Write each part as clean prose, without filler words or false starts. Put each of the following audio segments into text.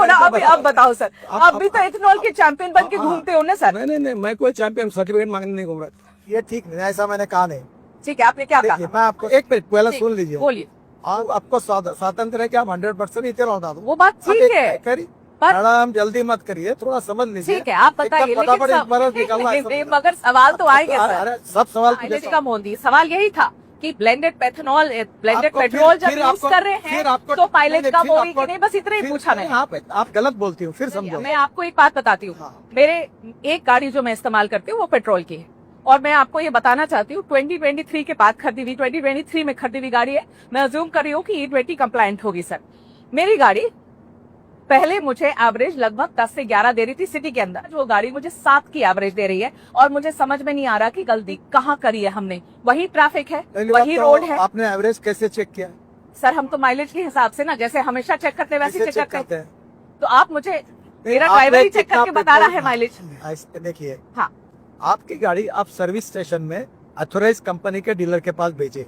छोड़ा, अभी अब बताओ सर, आप भी तो इथेनॉल के चैंपियन बन के घूमते हो ना सर। नहीं, मैं कोई चैंपियन सर्टिफिकेट मांगने नहीं घूम रहा। ये ठीक नहीं, ऐसा मैंने कहा नहीं। ठीक है, आपने क्या कहा? मैं आपको एक मिनट पहले सुन लीजिए। बोलिए। आपको स्वतंत्र है कि आप 100% इथेनॉल डाल दो, वो बात ठीक है, मैडम जल्दी मत करिए, थोड़ा समझ लीजिए। ठीक है, आप बताइए। फटाफट एक बार निकलना है। मगर सवाल तो आएंगे सर। अरे सब सवाल माइलेज कम होती, सवाल यही था कि ब्लेंडेड पेथनॉल, ब्लेंडेड पेट्रोल जब यूज कर रहे हैं तो माइलेज कम होगी कि नहीं, बस इतना ही पूछा मैंने। आप गलत बोलती हूँ, फिर समझो। मैं आपको एक बात बताती हूँ, मेरे एक गाड़ी जो मैं इस्तेमाल करती हूँ वो पेट्रोल की है, और मैं आपको ये बताना चाहती हूँ 2023 के बाद खरीदी हुई, 2023 में खरीदी हुई गाड़ी है। मैं अज्यूम कर रही हूँ कि E20 कंप्लायंट होगी सर। मेरी गाड़ी पहले मुझे एवरेज लगभग 10 से 11 दे रही थी सिटी के अंदर, जो गाड़ी मुझे 7 की एवरेज दे रही है, और मुझे समझ में नहीं आ रहा कि गलती कहाँ करी है हमने। वही ट्रैफिक है, वही रोड है। आपने एवरेज कैसे चेक किया? सर हम तो माइलेज के हिसाब से ना, जैसे हमेशा चेक करते हैं वैसे चेक करते हैं। तो आप मुझे, मेरा ड्राइवर ही चेक करके बता रहा है माइलेज। देखिए, हाँ, आपकी गाड़ी आप सर्विस स्टेशन में अथोराइज कंपनी के डीलर के पास भेजे,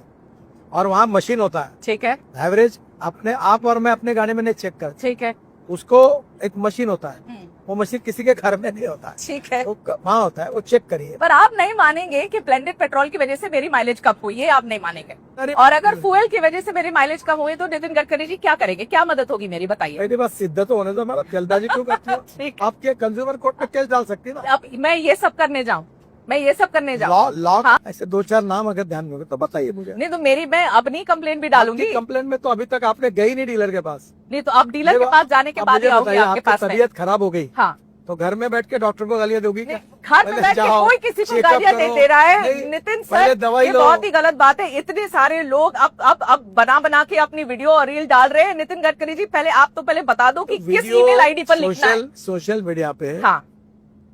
और वहाँ मशीन होता है। ठीक है, एवरेज अपने आप और मैं अपने गाड़ी में नहीं चेक कर। ठीक है, उसको एक मशीन होता है, वो मशीन किसी के घर में नहीं होता है। ठीक है, वो वहाँ होता है, वो चेक करिए। पर आप नहीं मानेंगे कि ब्लेंडेड पेट्रोल की वजह से मेरी माइलेज कम हुई है, आप नहीं मानेंगे। और अगर फ्यूल की वजह से मेरी माइलेज कम हुई तो नितिन गडकरी जी क्या करेंगे, क्या मदद होगी मेरी, बताइए। मेरी बात सिद्ध तो होने दो, मैं जल्दबाजी क्यों करती हूँ? आपके कंज्यूमर कोर्ट में केस डाल सकती है ना। अब मैं ये सब करने जाऊँ, मैं ये सब करने जाऊँ? लॉ हाँ? ऐसे 2-4 नाम अगर ध्यान में हो तो बताइए मुझे। नहीं तो मेरी, मैं अपनी कंप्लेन भी डालूंगी। कंप्लेन में तो अभी तक आपने गई नहीं डीलर के पास। नहीं तो अब डीलर के पास जाने के बाद ही आऊंगी आपके पास। तबीयत खराब हो गई, हाँ, तो घर में बैठ के डॉक्टर को गालियां दोगी क्या? घर में बैठ के कोई किसी को गालियां दे रहा है नितिन सर, ये बहुत ही गलत बात है। इतने सारे लोग अब बना के अपनी वीडियो और रील डाल रहे हैं। नितिन गडकरी जी, पहले आप तो पहले बता दो कि किस ईमेल आईडी पर लिखना है। सोशल मीडिया पे हाँ,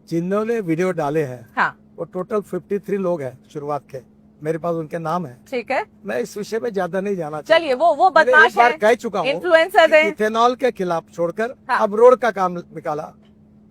जिन्होंने वीडियो डाले हैं, हाँ, वो टोटल 53 लोग हैं शुरुआत के, मेरे पास उनके नाम है। ठीक है, मैं इस विषय में ज्यादा नहीं जाना। चलिए, वो बदमाश है, कह चुका हूँ, इन्फ्लुएंसर है। इथेनॉल के खिलाफ छोड़कर हाँ। अब रोड का काम निकाला।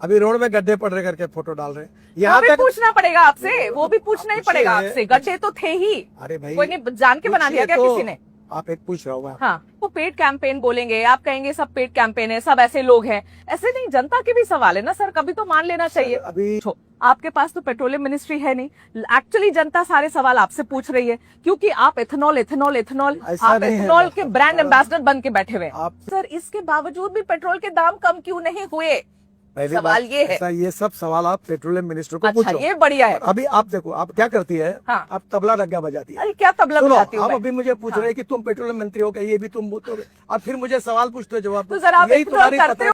अभी रोड में गड्ढे पड़ रहे करके फोटो डाल रहे हैं। यहाँ तक पूछना पड़ेगा आपसे, वो भी पूछना ही पड़ेगा आपसे। गड्ढे तो थे ही, अरे भाई, कोई ने जान के बना दिया क्या किसी ने? आप एक पूछ रहा हूँ। हाँ, वो पेड कैंपेन बोलेंगे, आप कहेंगे सब पेड कैंपेन है, सब ऐसे लोग हैं। ऐसे नहीं, जनता के भी सवाल है ना सर, कभी तो मान लेना चाहिए। अभी आपके पास तो पेट्रोलियम मिनिस्ट्री है नहीं, एक्चुअली जनता सारे सवाल आपसे पूछ रही है, क्योंकि आप इथेनॉल आप इथेनॉल के ब्रांड एम्बेसडर बन के बैठे हुए हैं। सर इसके बावजूद भी पेट्रोल के दाम कम क्यों नहीं हुए? सवाल ये है। ये सब सवाल आप पेट्रोलियम मिनिस्टर को पूछो। ये बढ़िया है। अभी आप देखो, आप क्या करती है? हाँ। आप तबला रग्गा बजाती है। अरे क्या तबला बजाती हूँ? आप अभी मुझे पूछ रहे हैं कि तुम पेट्रोलियम मंत्री हो गए, ये भी तुम बोलते हो, और फिर मुझे सवाल पूछते हो, जवाब तो सर आप तुम्हारी